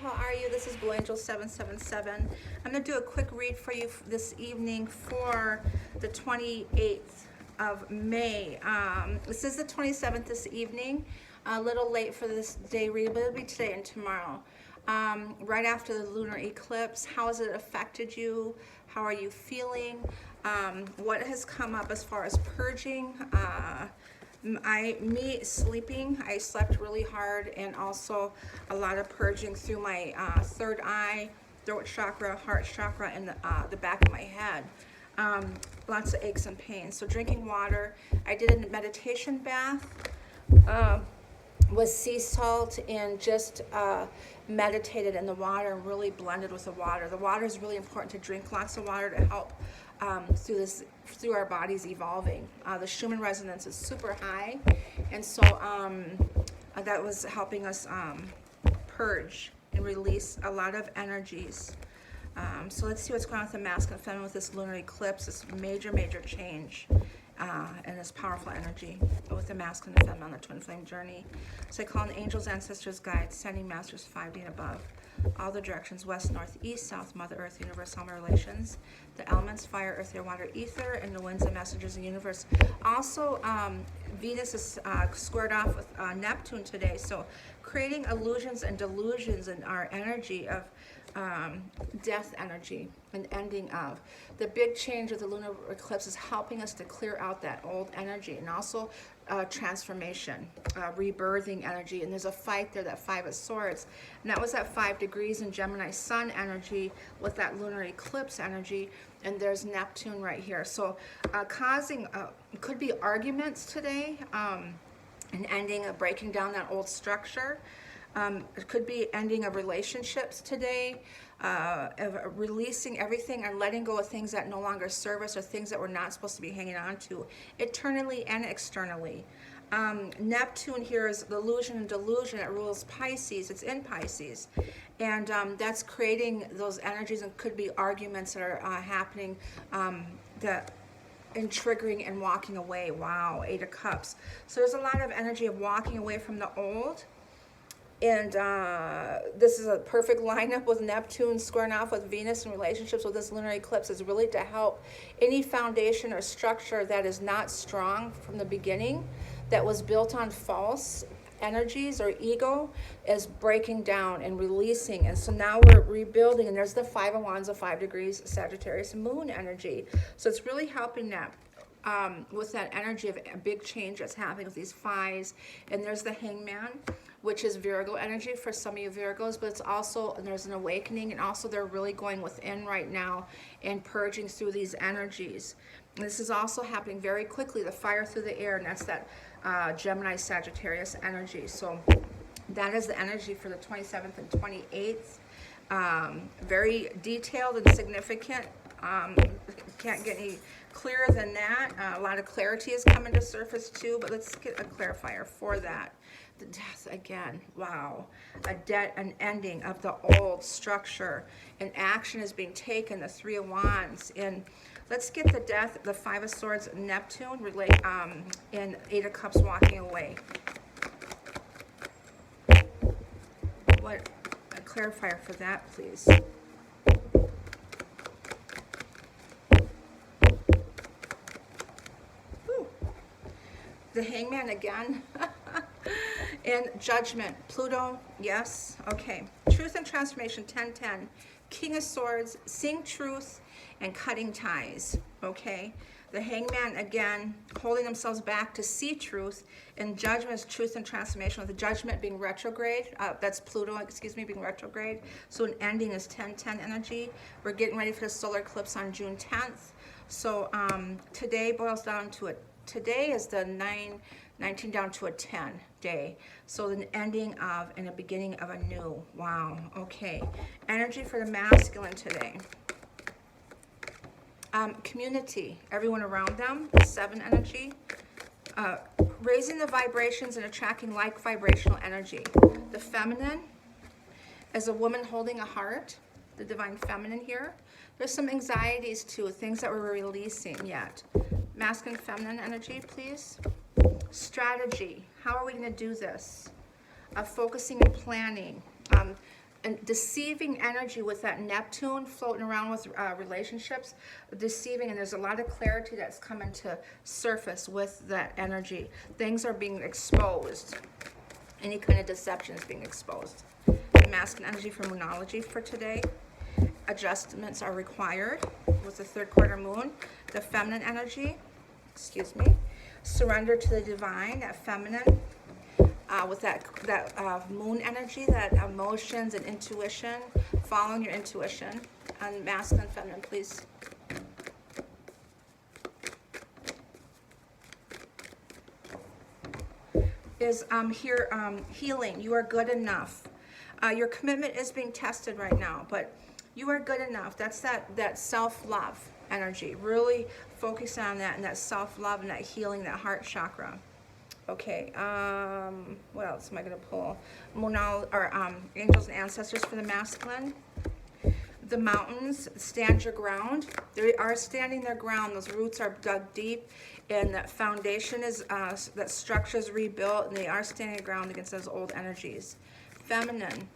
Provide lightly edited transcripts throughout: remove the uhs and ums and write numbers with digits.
how are you? This is Blue Angel 777. I'm going to do a quick read for you this evening for the 28th of May. This is the 27th this evening. A little late for this day read, but it'll be today and tomorrow. Right after the lunar eclipse, how has it affected you? How are you feeling? What has come up as far as purging? Sleeping, I slept really hard, and also a lot of purging through my third eye, throat chakra, heart chakra, and the back of my head. Lots of aches and pains. So drinking water. I did a meditation bath with sea salt and just meditated in the water and really blended with the water. The water is really important to drink lots of water to help through our bodies evolving. The Schumann resonance is super high, and so that was helping us purge and release a lot of energies. So let's see what's going on with the masculine and feminine with this lunar eclipse, this major change. And this powerful energy with the masculine and feminine on the twin flame journey. So I call on angels, ancestors, guides, sending masters 5D and above. All the directions, west, north, east, south, Mother Earth, universe, all my relations, the elements, fire, earth, air, water, ether, and the winds and messengers in the universe. Also, Venus is squared off with Neptune today, so creating illusions and delusions in our energy of death energy and ending of. The big change of the lunar eclipse is helping us to clear out that old energy, and also transformation, rebirthing energy. And there's a fight there, that Five of Swords, and that was at 5 degrees in Gemini Sun energy with that lunar eclipse energy, and there's Neptune right here. So causing could be arguments today, and ending of breaking down that old structure. It could be ending of relationships today, of releasing everything and letting go of things that no longer serve us, or things that we're not supposed to be hanging on to, internally and externally. Neptune here is the illusion and delusion. It rules Pisces. It's in Pisces. And that's creating those energies, and could be arguments that are happening that and triggering and walking away. Wow, 8 of Cups. So there's a lot of energy of walking away from the old. And this is a perfect lineup with Neptune squaring off with Venus in relationships with this lunar eclipse, is really to help any foundation or structure that is not strong from the beginning, that was built on false energies or ego, is breaking down and releasing. And so now we're rebuilding, and there's the Five of Wands of 5 degrees Sagittarius moon energy. So it's really helping that. With that energy of a big change that's happening with these fives. And there's the Hangman, which is Virgo energy for some of you Virgos, but it's also, and there's an awakening, and also they're really going within right now and purging through these energies. And this is also happening very quickly, the fire through the air, and that's that Gemini Sagittarius energy. So that is the energy for the 27th and 28th. Very detailed and significant. Can't get any clearer than that. A lot of clarity is coming to surface too, but let's get a clarifier for that. The death again. Wow. An ending of the old structure. And action is being taken, the 3 of Wands. And let's get the death, the 5 of Swords, Neptune, and 8 of Cups walking away. What a clarifier for that, please. The Hangman again. And Judgment. Pluto, yes. Okay. Truth and Transformation, 10-10. King of Swords, seeing truth and cutting ties. Okay. The Hangman again, holding themselves back to see truth. And Judgment is truth and transformation, with the Judgment being retrograde. That's Pluto, excuse me, being retrograde. So an ending is 10-10 energy. We're getting ready for the solar eclipse on June 10th. So today boils down to today is the 19 down to a 10 day. So an ending of and a beginning of a new. Wow. Okay. Energy for the masculine today. Community. Everyone around them. 7 energy. Raising the vibrations and attracting like vibrational energy. The feminine is a woman holding a heart. The divine feminine here. There's some anxieties too. Things that we're releasing yet. Masculine, feminine energy, please. Strategy. How are we going to do this? Focusing and planning. and deceiving energy with that Neptune floating around with relationships, deceiving, and there's a lot of clarity that's coming to surface with that energy. Things are being exposed. Any kind of deception is being exposed. The masculine energy for Moonology for today. Adjustments are required with the third quarter moon. The feminine energy, surrender to the divine, that feminine. With that moon energy, that emotions and intuition, following your intuition. And masculine, feminine, please. Is here healing. You are good enough. Your commitment is being tested right now, but you are good enough. That's that self-love energy. Really focus on that and that self-love and that healing, that heart chakra. Okay, what else am I going to pull? Angels and ancestors for the masculine. The mountains, stand your ground. They are standing their ground. Those roots are dug deep, and that foundation is, that structure is rebuilt, and they are standing their ground against those old energies. Feminine.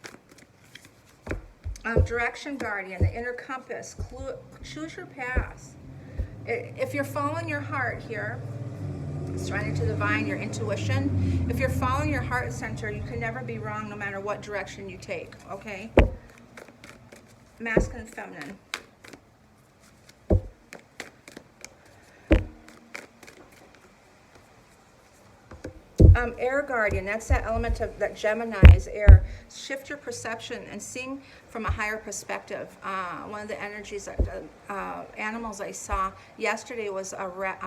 Direction guardian, the inner compass. Choose your path. If you're following your heart here, surrender to the divine, your intuition. If you're following your heart center, you can never be wrong no matter what direction you take, okay? Masculine, feminine. Air guardian, that's that element of that Gemini is air. Shift your perception and seeing from a higher perspective. One of the energies, animals I saw yesterday was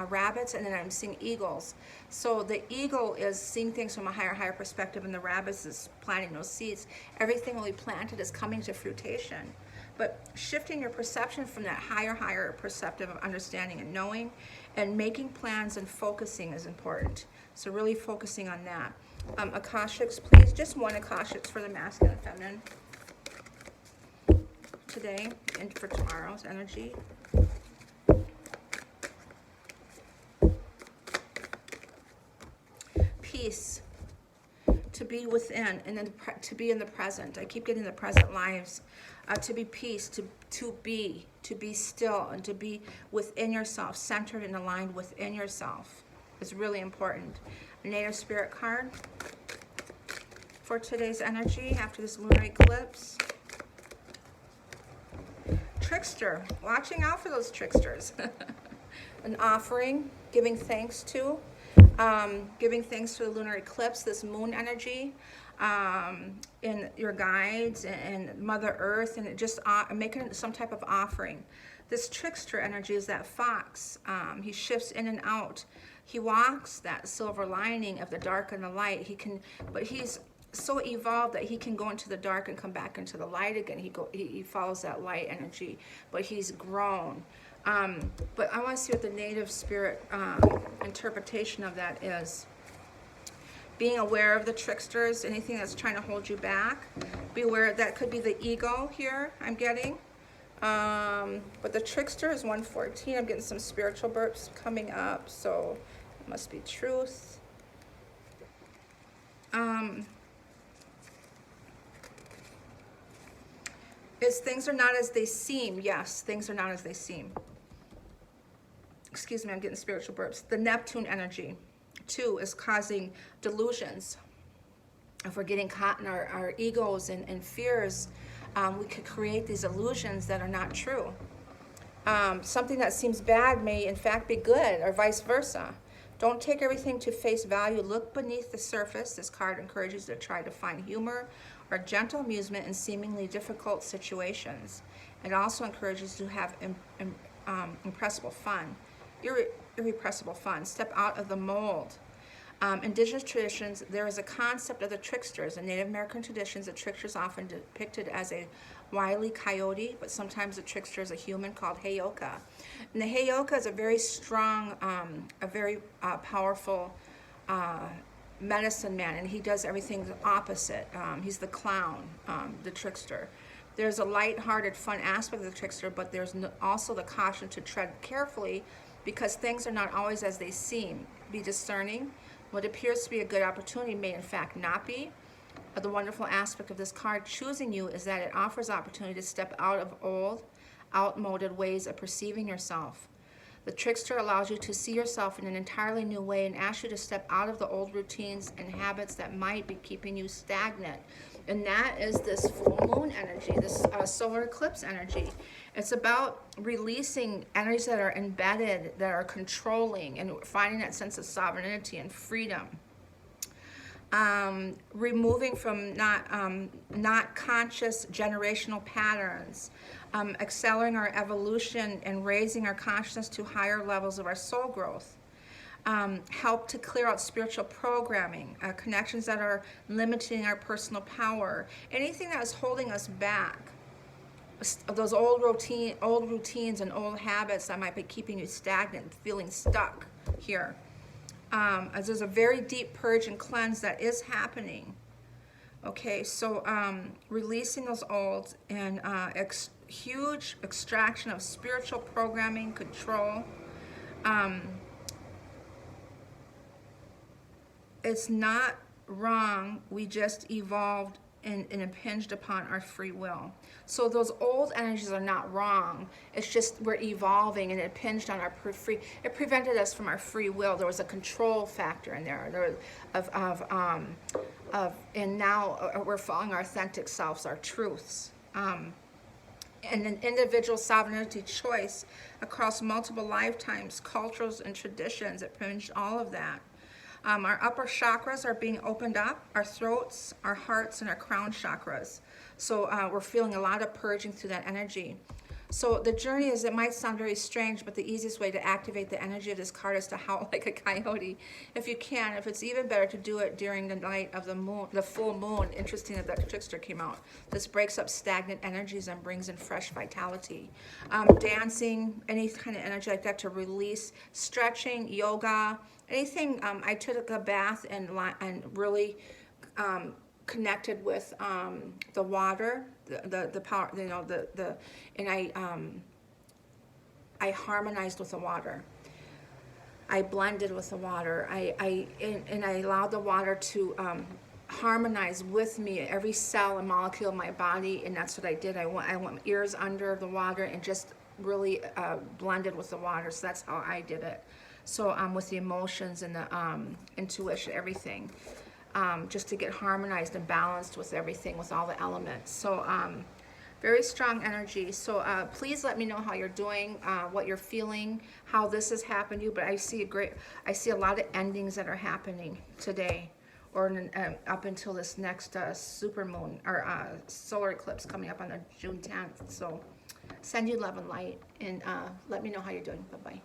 rabbits, and then I'm seeing eagles. So the eagle is seeing things from a higher perspective, and the rabbits is planting those seeds. Everything will be planted is coming to fruition. But shifting your perception from that higher perceptive of understanding and knowing, and making plans and focusing is important. So really focusing on that. Akashics, please. Just one Akashics for the masculine and feminine today and for tomorrow's energy. Peace. To be within and then to be in the present. I keep getting the present lives. To be peace, to be still, and to be within yourself, centered and aligned within yourself is really important. Native Spirit card for today's energy after this lunar eclipse. Trickster, watching out for those tricksters. An offering, giving thanks to the lunar eclipse, this moon energy, in your guides and Mother Earth, and just making some type of offering. This trickster energy is that fox. He shifts in and out. He walks that silver lining of the dark and the light. But he's so evolved that he can go into the dark and come back into the light again. He follows that light energy, but he's grown. But I want to see what the native spirit interpretation of that is. Being aware of the tricksters, anything that's trying to hold you back. Be aware that could be the ego here, I'm getting. But the trickster is 114. I'm getting some spiritual burps coming up, so it must be truth. Is things are not as they seem. Yes, things are not as they seem. Excuse me, I'm getting spiritual burps. The Neptune energy, too, is causing delusions. If we're getting caught in our egos and fears, we could create these illusions that are not true. Something that seems bad may, in fact, be good, or vice versa. Don't take everything to face value. Look beneath the surface. This card encourages you to try to find humor or gentle amusement in seemingly difficult situations. It also encourages you to have irrepressible fun. Step out of the mold. Indigenous traditions, there is a concept of the tricksters. In Native American traditions, the trickster is often depicted as a wily coyote, but sometimes the trickster is a human called Heyoka. And the Heyoka is a very strong, a very powerful medicine man, and he does everything the opposite. He's the clown, the trickster. There's a light-hearted, fun aspect of the trickster, but there's also the caution to tread carefully because things are not always as they seem. Be discerning. What appears to be a good opportunity may in fact not be. the wonderful aspect of this card choosing you is that it offers opportunity to step out of old, outmoded ways of perceiving yourself. The trickster allows you to see yourself in an entirely new way and asks you to step out of the old routines and habits that might be keeping you stagnant. And that is this full moon energy, this solar eclipse energy. It's about releasing energies that are embedded, that are controlling, and finding that sense of sovereignty and freedom. Removing from not conscious generational patterns, accelerating our evolution and raising our consciousness to higher levels of our soul growth. Help to clear out spiritual programming, connections that are limiting our personal power, anything that is holding us back. Those old routines and old habits that might be keeping you stagnant, feeling stuck here. As there's a very deep purge and cleanse that is happening. Okay, so releasing those old and huge extraction of spiritual programming, control. It's not wrong, we just evolved and impinged upon our free will. So those old energies are not wrong. It's just we're evolving and it impinged on our free. It prevented us from our free will. There was a control factor in there. And now we're following our authentic selves, our truths. And an individual sovereignty choice across multiple lifetimes, cultures, and traditions. It impinged all of that. Our upper chakras are being opened up, our throats, our hearts, and our crown chakras. So we're feeling a lot of purging through that energy. So the journey is, it might sound very strange, but the easiest way to activate the energy of this card is to howl like a coyote. If you can, if it's even better to do it during the night of the moon, the full moon. Interesting that that trickster came out. This breaks up stagnant energies and brings in fresh vitality. Dancing, any kind of energy like that to release, stretching, yoga, anything. I took a bath and really connected with the water, the power, you know, and I harmonized with the water. I blended with the water. And I allowed the water to harmonize with me, every cell and molecule of my body, and that's what I did. I went ears under the water and just really blended with the water. So that's how I did it. So with the emotions and the intuition, everything. Just to get harmonized and balanced with everything, with all the elements. So very strong energy. So please let me know how you're doing, what you're feeling, how this has happened to you. But I see a lot of endings that are happening today, or up until this next super moon or solar eclipse coming up on June 10th. So send you love and light, and let me know how you're doing. Bye-bye.